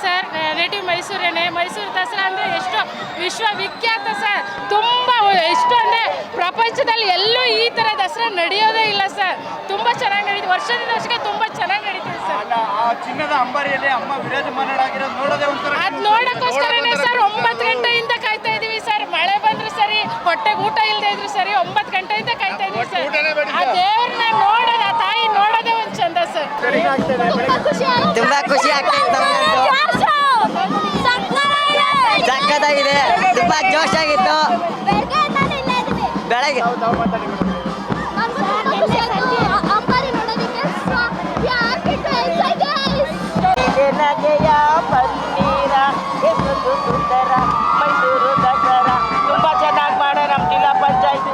Sir. Native ಮೈಸೂರೇನೆ. Mysuru Dasara ಅಂದರೆ ಎಷ್ಟು ವಿಶ್ವವಿಖ್ಯಾತ ಸರ್. ತುಂಬ ಎಷ್ಟು ಅಂದರೆ ಪ್ರಪಂಚದಲ್ಲಿ ಎಲ್ಲೂ ಈ ಥರ ದಸರಾ ನಡೆಯೋದೇ ಇಲ್ಲ ಸರ್. ತುಂಬ ಚೆನ್ನಾಗಿ ನಡೀತು. ವರ್ಷದಿಂದ ವರ್ಷಕ್ಕೆ ತುಂಬ ಚೆನ್ನಾಗಿ ನಡೀತಿದೆ ಸರ್. ಆ ಚಿನ್ನದ ಅಂಬಾರಿಯಲ್ಲಿ ಅಮ್ಮ ವಿರಾಜಮಾನರಾಗಿರೋದು ನೋಡೋದೇ ಒಂಥರ. ಅದು ನೋಡೋಕ್ಕೋಸ್ಕರನೇ ಸರ್ 9 ಗಂಟೆಯಿಂದ ಕಾಯ್ತಾ ಇದ್ದೀವಿ ಸರ್. ಮಳೆ ಬಂದರೂ ಸರಿ, ಹೊಟ್ಟೆಗೆ ಊಟ ಇಲ್ಲದೆ ಇದ್ರು ಸರಿ, 9 ಗಂಟೆಯಿಂದ ಕಾಯ್ತಾ ಇದ್ದೀವಿ ಸರ್. ಆ ದೇವ್ರನ್ನ ನೋಡೋದು, ಆ ತಾಯಿ ನೋಡೋದೇ ಒಂದು ಚಂದ ಸರ್. ತುಂಬಾ ಖುಷಿ ಆಗ್ತದೆ. ಸಕ್ಕತ್ತಾಗಿದೆ, ತುಂಬಾ ಜೋಶಾಗಿತ್ತು ಬೆಳಗ್ಗೆ. ಮೈಸೂರು ದಸರಾ ತುಂಬಾ ಚೆನ್ನಾಗಿ ಮಾಡೋ ನಮ್ಮ ಜಿಲ್ಲಾ ಪಂಚಾಯತಿ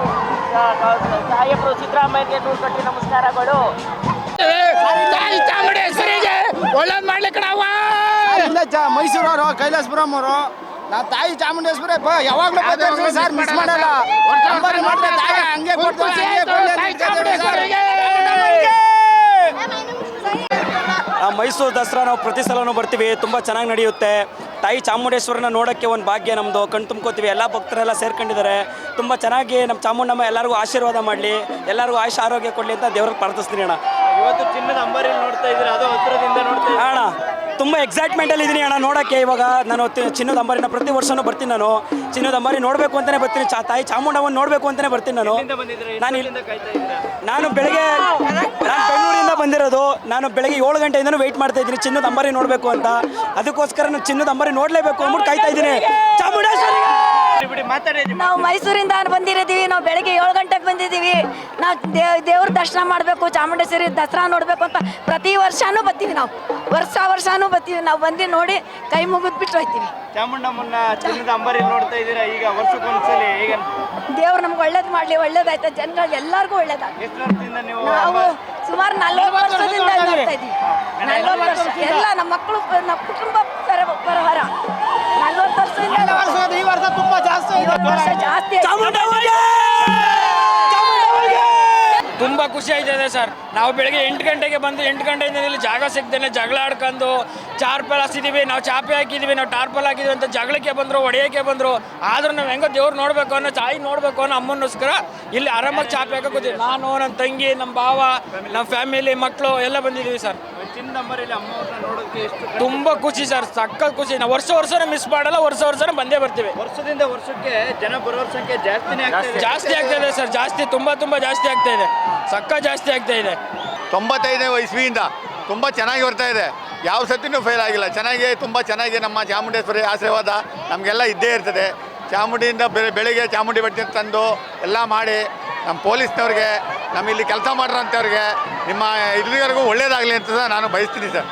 ಸಾಹೇಬರು ಸಿದ್ದರಾಮಯ್ಯಗೆ 100 ಕೋಟಿ ನಮಸ್ಕಾರಗಳು. ತಾಯಿ ಚಾಮುಂಡೇಶ್ವರಿಗೆ ಒಳ್ಳೇದು ಮಾಡ್ಲಿಕ್ಕೆ ನಾವು ಮೈಸೂರವರು ಕೈಲಾಸಪುರಂ ಅವರು ನಾವು ತಾಯಿ ಚಾಮುಂಡೇಶ್ವರಿ ಯಾವಾಗಲೂ ಬರ್ತೀವಿ ಸರ್, ಮಿಸ್ ಮಾಡಲ್ಲ. ಹಂಗೆ ಮೈಸೂರು ದಸರಾ ನಾವು ಪ್ರತಿ ಸಲನೂ ಬರ್ತೀವಿ, ತುಂಬ ಚೆನ್ನಾಗಿ ನಡೆಯುತ್ತೆ. ತಾಯಿ ಚಾಮುಂಡೇಶ್ವರನ ನೋಡೋಕ್ಕೆ ಒಂದು ಭಾಗ್ಯ ನಮ್ಮದು. ಕಣ್ ತುಂಬ್ಕೋತೀವಿ. ಎಲ್ಲ ಭಕ್ತರೆಲ್ಲ ಸೇರ್ಕೊಂಡಿದ್ದಾರೆ. ತುಂಬ ಚೆನ್ನಾಗಿ ನಮ್ಮ ಚಾಮುಂಡಮ್ಮ ಎಲ್ಲರಿಗೂ ಆಶೀರ್ವಾದ ಮಾಡಲಿ, ಎಲ್ಲರಿಗೂ ಆಯುಷ ಆರೋಗ್ಯ ಕೊಡಲಿ ಅಂತ ದೇವ್ರಿಗೆ ಪ್ರಾರ್ಥಿಸ್ತೀನಿ ಅಣ್ಣ. ಇವತ್ತು ಚಿನ್ನದ ಅಂಬಾರಿಯಲ್ಲಿ ನೋಡ್ತಾ ಇದ್ದೀರಾ, ಅದು ಹತ್ತಿರದಿಂದ ನೋಡ್ತಾ ಇದ್ದೀರಾ ಅಣ್ಣ? ತುಂಬ ಎಕ್ಸೈಟ್ಮೆಂಟಲ್ಲಿ ಇದ್ದೀನಿ ಅಣ್ಣ ನೋಡೋಕ್ಕೆ. ಇವಾಗ ನಾನು ಚಿನ್ನದ ಅಂಬಾರಿನ ಪ್ರತಿ ವರ್ಷವೂ ಬರ್ತೀನಿ. ನಾನು ಚಿನ್ನದ ಅಂಬಾರಿ ನೋಡಬೇಕು ಅಂತಲೇ ಬರ್ತೀನಿ. ತಾಯಿ ಚಾಮುಂಡಮ್ಮನ ನೋಡಬೇಕು ಅಂತಲೇ ಬರ್ತೀನಿ ನಾನು. ನಾನು ಬೆಂಗಳೂರಿಂದ ಬಂದಿರೋದು. ನಾನು ಬೆಳಗ್ಗೆ 7 ಗಂಟೆಯಿಂದನೂ ವೆಯ್ಟ್ ಮಾಡ್ತಾ ಇದ್ದೀನಿ ಚಿನ್ನದ ಅಂಬಾರಿ ನೋಡಬೇಕು ಅಂತ. ಅದಕ್ಕೋಸ್ಕರ ನಾನು ಚಿನ್ನದ ಅಂಬಾರಿ ನೋಡಲೇಬೇಕು ಅಂದ್ಬಿಟ್ಟು ಕಾಯ್ತಾ ಇದ್ದೀನಿ. ಚಾಮುಂಡೇಶ್ವರಿ ನಾವು ಮೈಸೂರಿಂದ ಬಂದಿರಿದ್ದೀವಿ. ನಾವು ಬೆಳಗ್ಗೆ 7 ಗಂಟೆಗೆ ಬಂದಿದ್ದೀವಿ. ನಾವು ದೇವ್ರ ದರ್ಶನ ಮಾಡಬೇಕು, ಚಾಮುಂಡೇಶ್ವರಿ ದಸರಾ ನೋಡಬೇಕು ಅಂತ ಪ್ರತಿ ವರ್ಷನೂ ಬರ್ತೀವಿ. ನಾವು ವರ್ಷನೂ ಬರ್ತೀವಿ. ನಾವು ಬಂದು ನೋಡಿ ಕೈ ಮುಗಿದ್ಬಿಟ್ಟು ಹೋಗ್ತೀವಿ. ಚಾಮುಂಡಮ್ಮನ ಚಿನ್ನದ ಅಂಬಾರಿ ನೋಡ್ತಾ ಇದ್ದೀರಾ ಈಗ ವರ್ಷಕ್ಕೊಂದ್ಸಲಿ. ಈಗ ದೇವ್ರು ನಮ್ಗೆ ಒಳ್ಳೇದು ಮಾಡಲಿ, ಒಳ್ಳೇದಾಯ್ತಾ ಜನಗಳು ಎಲ್ಲರಿಗೂ ಒಳ್ಳೇದಾಗಲಿ. ಎಷ್ಟು ವರ್ಷದಿಂದ ನೀವು ನಾವು ಸುಮಾರು 40 ವರ್ಷದಿಂದ ನೋಡ್ತಾ ಇದ್ದೀವಿ. 40 ವರ್ಷ ಎಲ್ಲ ನಮ್ಮ ಮಕ್ಕಳು, ನಮ್ಮ ಕುಟುಂಬ ಬರಹರ 40 ವರ್ಷದಿಂದ. ಈ ವರ್ಷ ತುಂಬಾ ಜಾಸ್ತಿ ಜಾಸ್ತಿ ತುಂಬ ಖುಷಿ ಆಯ್ತದೆ ಸರ್. ನಾವು ಬೆಳಗ್ಗೆ 8 ಗಂಟೆಗೆ ಬಂದು 8 ಗಂಟೆಯಿಂದ ಇಲ್ಲಿ ಜಾಗ ಸಿಗ್ದೇನೆ ಜಗಳ ಆಡ್ಕೊಂಡು ಚಾರ್ಪಲ್ ಹಾಸಿದ್ದೀವಿ, ನಾವು ಚಾಪೆ ಹಾಕಿದ್ದೀವಿ, ನಾವು ಟಾರ್ಪಲ್ ಹಾಕಿದ್ವಿ ಅಂತ ಜಗಳಕ್ಕೆ ಬಂದರು, ಹೊಡೆಯೋಕ್ಕೆ ಬಂದರು. ಆದರೂ ನಾವು ಹೆಂಗೋ ದೇವ್ರು ನೋಡಬೇಕು ಅನ್ನೋ, ತಾಯಿ ನೋಡಬೇಕು ಅನ್ನೋ ಅಮ್ಮನಗೋಸ್ಕರ ಇಲ್ಲಿ ಆರಾಮಾಗಿ ಚಾಪೆ ಹಾಕೋತೀವಿ. ನಾನು, ನನ್ನ ತಂಗಿ, ನಮ್ಮ ಭಾವ, ನಮ್ಮ ಫ್ಯಾಮಿಲಿ, ಮಕ್ಕಳು ಎಲ್ಲ ಬಂದಿದ್ದೀವಿ ಸರ್. ಚಿನ್ನದ ಅಂಬಾರಿಯಲ್ಲಿ ಅಮ್ಮವ್ರನ್ನ ನೋಡೋಕ್ಕೆ ಎಷ್ಟು ತುಂಬ ಖುಷಿ ಸರ್, ಸಖತ್ ಖುಷಿ. ನಾವು ವರ್ಷನೇ ಮಿಸ್ ಮಾಡಲ್ಲ, ವರ್ಷನೇ ಬಂದೇ ಬರ್ತೀವಿ. ವರ್ಷದಿಂದ ವರ್ಷಕ್ಕೆ ಜನ ಬರೋರ ಸಂಖ್ಯೆ ಜಾಸ್ತಿ ಆಗ್ತಾ ಇದೆ ಸರ್. ಜಾಸ್ತಿ ತುಂಬ ಜಾಸ್ತಿ ಆಗ್ತಾ ಇದೆ. ಸಖತ್ ಜಾಸ್ತಿ ಆಗ್ತಾ ಇದೆ. 95ನೇ ಇಸ್ವಿಯಿಂದ ತುಂಬ ಚೆನ್ನಾಗಿ ಬರ್ತಾ ಇದೆ. ಯಾವ ಸತಿನೂ ಫೇಲ್ ಆಗಿಲ್ಲ. ಚೆನ್ನಾಗಿ ತುಂಬ ಚೆನ್ನಾಗಿ ನಮ್ಮ ಚಾಮುಂಡೇಶ್ವರಿ ಆಶೀರ್ವಾದ ನಮಗೆಲ್ಲ ಇದ್ದೇ ಇರ್ತದೆ. ಚಾಮುಂಡಿಯಿಂದ ಬೆಳಿಗ್ಗೆ ಚಾಮುಂಡಿ ಬೆಟ್ಟ ತಂದು ಎಲ್ಲ ಮಾಡಿ ನಮ್ಮ ಪೊಲೀಸ್ನವ್ರಿಗೆ, ನಮ್ಮ ಇಲ್ಲಿ ಕೆಲಸ ಮಾಡಿರೋಂಥವ್ರಿಗೆ, ನಿಮ್ಮ ಇಲ್ಲಿವರೆಗೂ ಒಳ್ಳೇದಾಗಲಿ ಅಂತ ನಾನು ಬಯಸ್ತೀನಿ ಸರ್.